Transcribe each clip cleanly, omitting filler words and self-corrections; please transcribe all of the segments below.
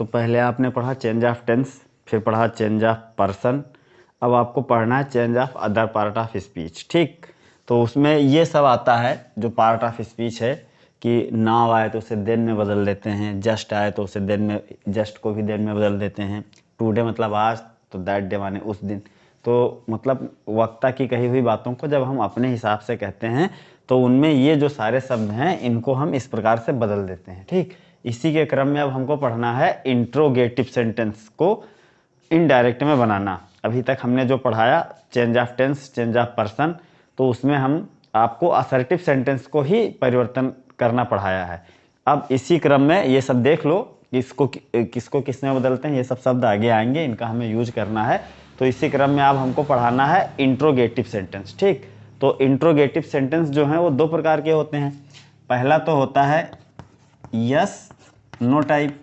तो पहले आपने पढ़ा चेंज ऑफ टेंस, फिर पढ़ा चेंज ऑफ पर्सन, अब आपको पढ़ना है change of other part of speech. ठीक, तो उसमें ये सब आता है जो पार्ट ऑफ स्पीच है कि नाउ आए तो उसे देन में बदल देते हैं, जस्ट आए तो उसे देन में, जस्ट को भी देन में बदल देते हैं, टुडे मतलब आज, तो दैट डे माने उस दिन। तो मतलब वक्ता की कही हुई बातों को जब हम अपने हिसाब से कहते हैं तो उनमें ये जो सारे शब्द हैं इनको हम इस प्रकार से बदल देते हैं। ठीक, इसी के क्रम में अब हमको पढ़ना है इंट्रोगेटिव सेंटेंस को इनडायरेक्ट में बनाना। अभी तक हमने जो पढ़ाया change of tense, change of person, तो उसमें हम आपको असर्टिव सेंटेंस को ही परिवर्तन करना पढ़ाया है। अब इसी क्रम में ये सब देख लो किसको किस में बदलते हैं, ये सब शब्द आगे आएंगे, इनका हमें यूज करना है। तो इसी क्रम में अब हमको पढ़ाना है इंट्रोगेटिव सेंटेंस। ठीक, तो इंट्रोगेटिव सेंटेंस जो हैं वो दो प्रकार के होते हैं। पहला तो होता है yes no type.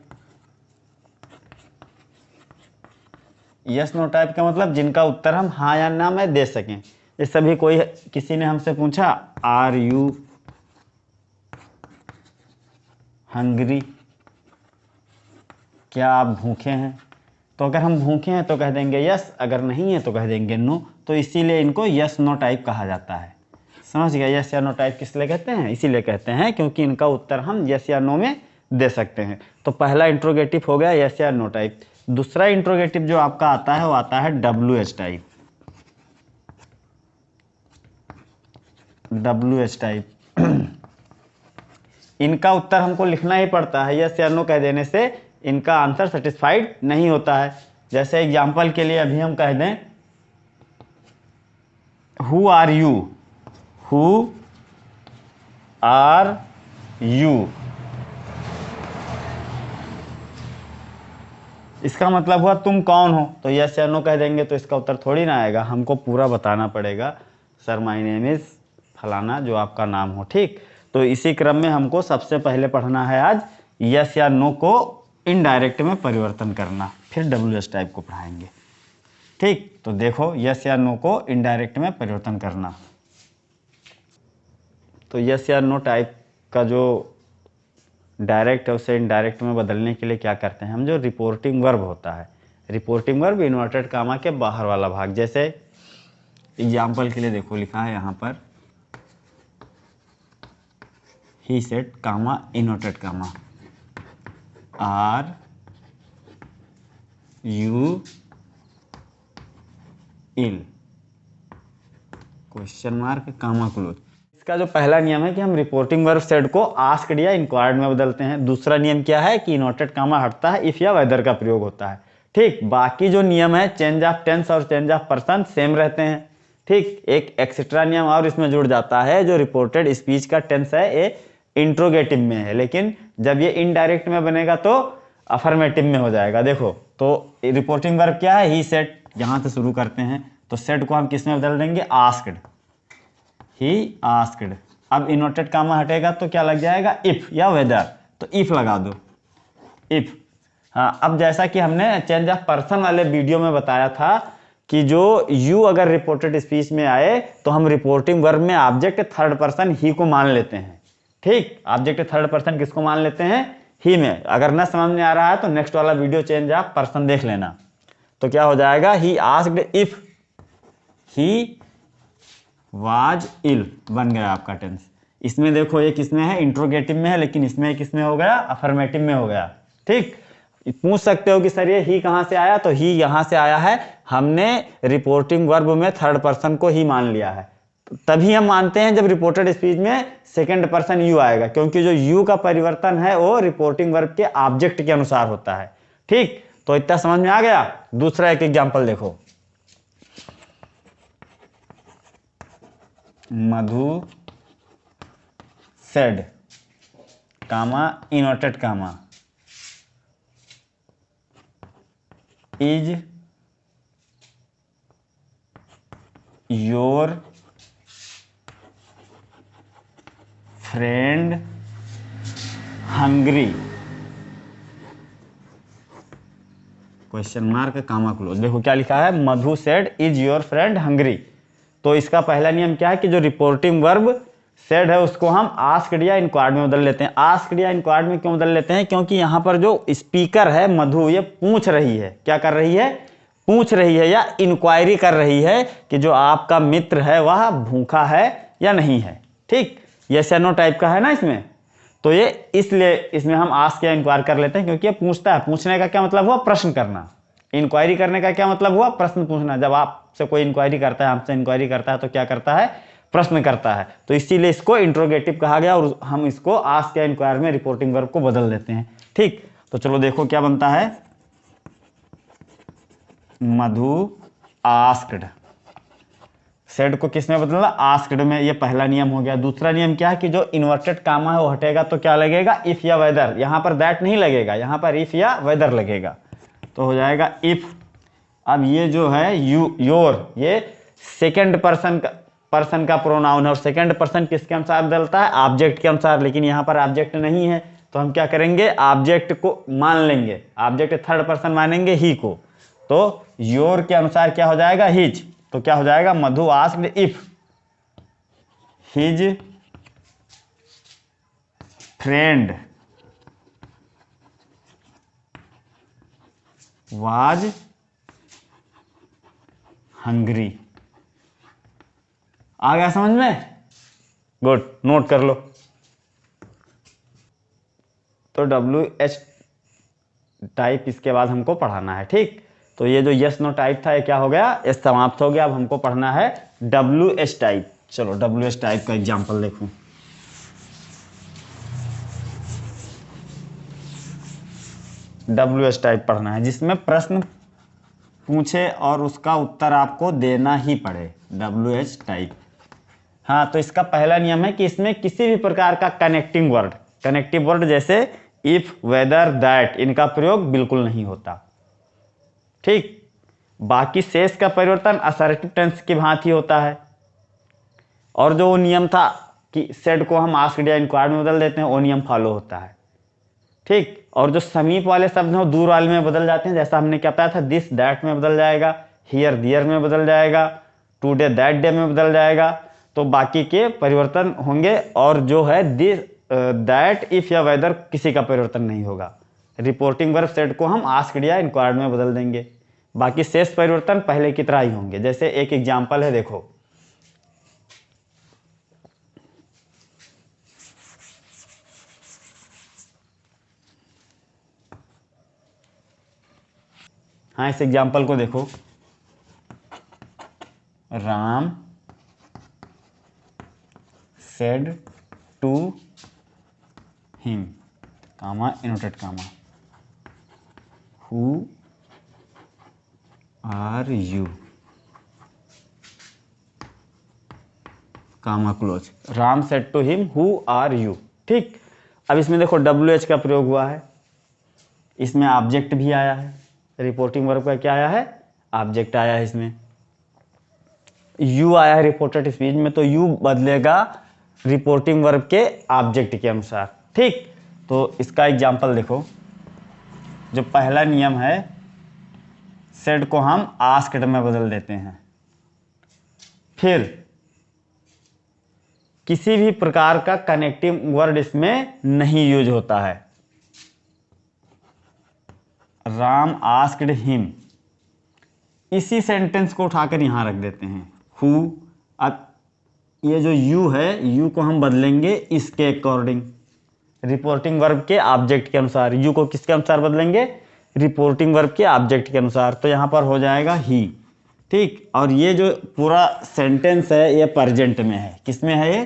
Yes no type का मतलब जिनका उत्तर हम हाँ या ना में दे सकें। जैसे भी कोई किसी ने हमसे पूछा आर यू हंग्री, क्या आप भूखे हैं, तो अगर हम भूखे हैं तो कह देंगे यस, अगर नहीं है तो कह देंगे नो। तो इसीलिए इनको यस नो टाइप कहा जाता है। समझ गया, यस या नो टाइप किस लिए कहते हैं, इसीलिए कहते हैं क्योंकि इनका उत्तर हम यस या नो में दे सकते हैं। तो पहला इंट्रोगेटिव हो गया यस या नो टाइप। दूसरा इंट्रोगेटिव जो आपका आता है वो आता है WH टाइप। WH टाइप इनका उत्तर हमको लिखना ही पड़ता है, यस या नो कह देने से इनका आंसर सेटिस्फाइड नहीं होता है। जैसे एग्जाम्पल के लिए अभी हम कह दें who are you, who are you, इसका मतलब हुआ तुम कौन हो, तो यस या नो कह देंगे तो इसका उत्तर थोड़ी ना आएगा, हमको पूरा बताना पड़ेगा सर माय नेम इज फलाना, जो आपका नाम हो। ठीक, तो इसी क्रम में हमको सबसे पहले पढ़ना है आज यस या नो को इनडायरेक्ट में परिवर्तन करना, फिर WH टाइप को पढ़ाएंगे। ठीक, तो देखो यस या नो को इनडायरेक्ट में परिवर्तन करना। तो यस या नो टाइप का जो डायरेक्ट है उसे इनडायरेक्ट में बदलने के लिए क्या करते हैं हम, जो रिपोर्टिंग वर्ब होता है, रिपोर्टिंग वर्ब इन्वर्टेड कामा के बाहर वाला भाग। जैसे एग्जाम्पल के लिए देखो लिखा है यहाँ पर he said comma inverted comma are you ill question mark comma close. इसका जो पहला नियम है कि हम रिपोर्टिंग वर्ब सेड को आस्क्ड या इंक्वायर्ड में बदलते हैं। दूसरा नियम क्या है कि इनवर्टेड कामा हटता है इफ या वेदर का प्रयोग होता है। ठीक, बाकी जो नियम है चेंज ऑफ टेंस और चेंज ऑफ पर्सन सेम रहते हैं। ठीक, एक एक्स्ट्रा नियम और इसमें जुड़ जाता है, जो रिपोर्टेड स्पीच का टेंस है ये इंट्रोगेटिव में है, लेकिन जब ये इनडायरेक्ट में बनेगा तो अफर्मेटिव में हो जाएगा। देखो तो रिपोर्टिंग वर्ब क्या है, ही सेड, यहाँ से शुरू करते हैं, तो सेड को हम किस में बदल देंगे, आस्क्ड, ही आस्क्ड। अब इन्वर्टेड कामा हटेगा तो क्या लग जाएगा, इफ या वेदर, तो इफ लगा दो, इफ। हाँ, अब जैसा कि हमने चेंज ऑफ पर्सन वाले वीडियो में बताया था कि जो यू अगर रिपोर्टेड स्पीच में आए तो हम रिपोर्टिंग वर्ब में ऑब्जेक्ट थर्ड पर्सन ही को मान लेते हैं। ठीक, ऑब्जेक्ट थर्ड पर्सन किसको मान लेते हैं, ही में। अगर न समझ में आ रहा है तो नेक्स्ट वाला वीडियो चेंज ऑफ पर्सन देख लेना। तो क्या हो जाएगा, he asked if he was ill, बन गया आपका टेंस। इसमें देखो ये किसमें है, इंट्रोगेटिव में है, लेकिन इसमें किसमें हो गया, अफर्मेटिव में हो गया। ठीक, पूछ सकते हो कि सर ये ही कहां से आया, तो ही यहां से आया है, हमने रिपोर्टिंग वर्ब में थर्ड पर्सन को ही मान लिया है। तभी हम मानते हैं जब रिपोर्टेड स्पीच में सेकंड पर्सन यू आएगा, क्योंकि जो यू का परिवर्तन है वो रिपोर्टिंग वर्ब के ऑब्जेक्ट के अनुसार होता है। ठीक, तो इतना समझ में आ गया। दूसरा एक एग्जांपल देखो, Madhu said comma inverted comma is your friend hungry, question mark comma close. देखो क्या लिखा है, Madhu said is your friend hungry. तो इसका पहला नियम क्या है कि जो रिपोर्टिंग वर्ब सेड है उसको हम आस्क्ड या इंक्वायर्ड में बदल लेते हैं। आस्क्ड या इंक्वायर्ड में क्यों बदल लेते हैं? क्योंकि यहाँ पर जो स्पीकर है मधु, ये पूछ रही है, क्या कर रही है? पूछ रही है या इंक्वायरी कर रही है कि जो आपका मित्र है वह भूखा है या नहीं है। ठीक, यस या नो टाइप का है ना इसमें, तो ये इसलिए इसमें हम आस्क या इंक्वायर कर लेते हैं, क्योंकि ये पूछता है। पूछने का क्या मतलब हुआ? प्रश्न करना। इंक्वायरी करने का क्या मतलब हुआ? प्रश्न पूछना। जब आपसे कोई इंक्वायरी करता है, हमसे इंक्वायरी करता है, तो क्या करता है? प्रश्न करता है। तो इसीलिए इसको इंट्रोगेटिव कहा गया और हम इसको आस्क या इंक्वायर में रिपोर्टिंग वर्ब को बदल देते हैं। ठीक, तो चलो देखो क्या बनता है। मधु आस्क्ड, सेड को किस में बदलना? आस्क्ड में। ये पहला नियम हो गया। दूसरा नियम क्या है कि जो इन्वर्टेड कामा है वो हटेगा, तो क्या लगेगा? इफ या वेदर। यहां पर दैट नहीं लगेगा, यहां पर इफ या वेदर लगेगा, तो हो जाएगा इफ। अब ये जो है यू, योर, ये सेकंड पर्सन का प्रोनाउन है, और सेकंड पर्सन किसके अनुसार बदलता है? ऑब्जेक्ट के अनुसार। लेकिन यहां पर ऑब्जेक्ट नहीं है, तो हम क्या करेंगे? ऑब्जेक्ट को मान लेंगे, ऑब्जेक्ट थर्ड पर्सन मानेंगे ही को, तो योर के अनुसार क्या हो जाएगा? हिज। तो क्या हो जाएगा? Madhu asked if his friend was hungry. आ गया समझ में? गुड, नोट कर लो। तो WH टाइप इसके बाद हमको पढ़ाना है। ठीक, तो ये जो यस नो टाइप था ये क्या हो गया? ये समाप्त हो गया। अब हमको पढ़ना है WH टाइप। चलो WH टाइप का एग्जांपल देखो। WH टाइप पढ़ना है जिसमें प्रश्न पूछे और उसका उत्तर आपको देना ही पड़े। WH type. हाँ, तो इसका पहला नियम है कि इसमें किसी भी प्रकार का कनेक्टिव वर्ड जैसे इफ, वेदर, दैट, इनका प्रयोग बिल्कुल नहीं होता। ठीक, बाकी शेष का परिवर्तन असर्टिव टेंस की भांति होता है। और जो वो नियम था कि सेड को हम आस्क्ड या इंक्वायर्ड में बदल देते हैं, वो नियम फॉलो होता है। ठीक, और जो समीप वाले शब्द हैं वो दूर वाले में बदल जाते हैं। जैसा हमने क्या बताया था, दिस दैट में बदल जाएगा, हियर दियर में बदल जाएगा, टुडे दैट डे में बदल जाएगा। तो बाकी के परिवर्तन होंगे, और जो है दिस, दैट, इफ या वेदर किसी का परिवर्तन नहीं होगा। रिपोर्टिंग वर्ब सेड को हम आस्क्ड या इंक्वायर्ड में बदल देंगे। बाकी शेष परिवर्तन पहले की तरह ही होंगे। जैसे एक एग्जाम्पल है, देखो। हाँ, इस एग्जाम्पल को देखो। Ram said to him, comma inverted comma, who are you, comma close. Ram said to him who are you. ठीक, अब इसमें देखो WH का प्रयोग हुआ है, इसमें ऑब्जेक्ट भी आया है। रिपोर्टिंग वर्ब का क्या आया है? ऑब्जेक्ट आया है। इसमें यू आया है रिपोर्टेड स्पीच में, तो यू बदलेगा रिपोर्टिंग वर्ब के ऑब्जेक्ट के अनुसार। ठीक, तो इसका एग्जांपल देखो। जो पहला नियम है, सेड को हम आस्क्ड में बदल देते हैं। फिर किसी भी प्रकार का कनेक्टिव वर्ड इसमें नहीं यूज होता है। राम आस्क्ड हिम, इसी सेंटेंस को उठाकर यहां रख देते हैं, हु। अब ये जो यू है, यू को हम बदलेंगे इसके अकॉर्डिंग, रिपोर्टिंग वर्ब के ऑब्जेक्ट के अनुसार। यू को किसके अनुसार बदलेंगे? रिपोर्टिंग वर्ब के ऑब्जेक्ट के अनुसार। तो यहां पर हो जाएगा ही। ठीक, और ये जो पूरा सेंटेंस है ये प्रेजेंट में है। किसमें है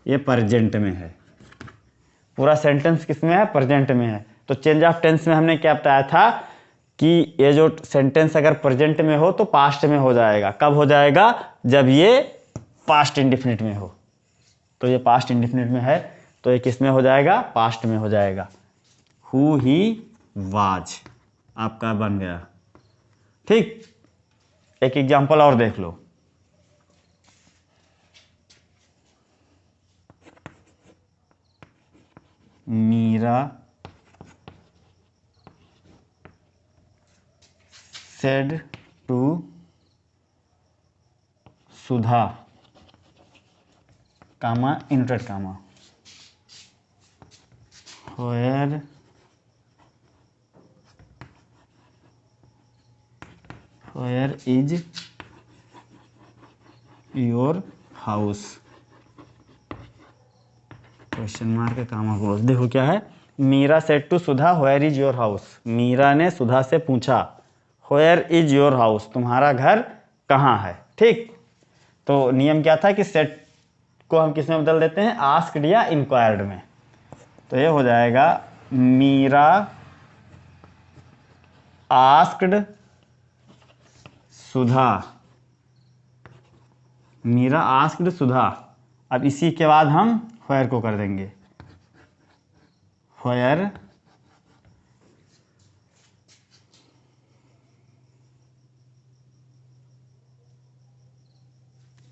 ये प्रेजेंट में है। पूरा सेंटेंस किसमें है? प्रेजेंट में है। तो चेंज ऑफ टेंस में हमने क्या बताया था कि ये जो सेंटेंस अगर प्रेजेंट में हो तो पास्ट में हो जाएगा। कब हो जाएगा? जब ये पास्ट इंडिफिनिट में हो। तो ये पास्ट इंडिफिनिट में है, तो ये किस में हो जाएगा? पास्ट में हो जाएगा। हु ही वाज आपका बन गया। ठीक, एक एग्जांपल और देख लो। Meera said to Sudha comma inverted comma, where is your house, question mark comma close. देखो क्या है, Meera said to Sudha where is your house, Meera ने सुधा से पूछा वेयर इज योर हाउस, तुम्हारा घर कहाँ है। ठीक, तो नियम क्या था कि सेट को हम किस में बदल देते हैं, आस्क्ड या इंक्वायर्ड में। तो ये हो जाएगा मीरा आस्क्ड सुधा, मीरा आस्क्ड सुधा। अब इसी के बाद हम वेयर को कर देंगे, वेयर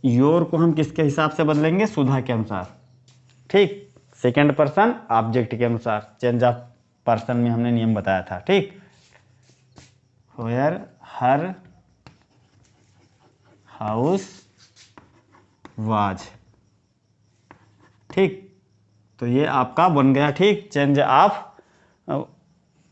योर को हम किसके हिसाब से बदलेंगे, सुधा के अनुसार। ठीक, सेकंड पर्सन ऑब्जेक्ट के अनुसार, चेंज ऑफ पर्सन में हमने नियम बताया था। ठीक, वेयर हर हाउस वाज। ठीक, तो ये आपका बन गया। ठीक, चेंज ऑफ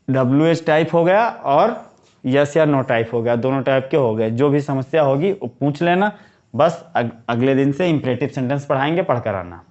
WH टाइप हो गया और यस या नो टाइप हो गया, दोनों टाइप के हो गए। जो भी समस्या होगी वो पूछ लेना, बस अगले दिन से इंपरेटिव सेंटेंस पढ़ाएंगे, पढ़कर आना।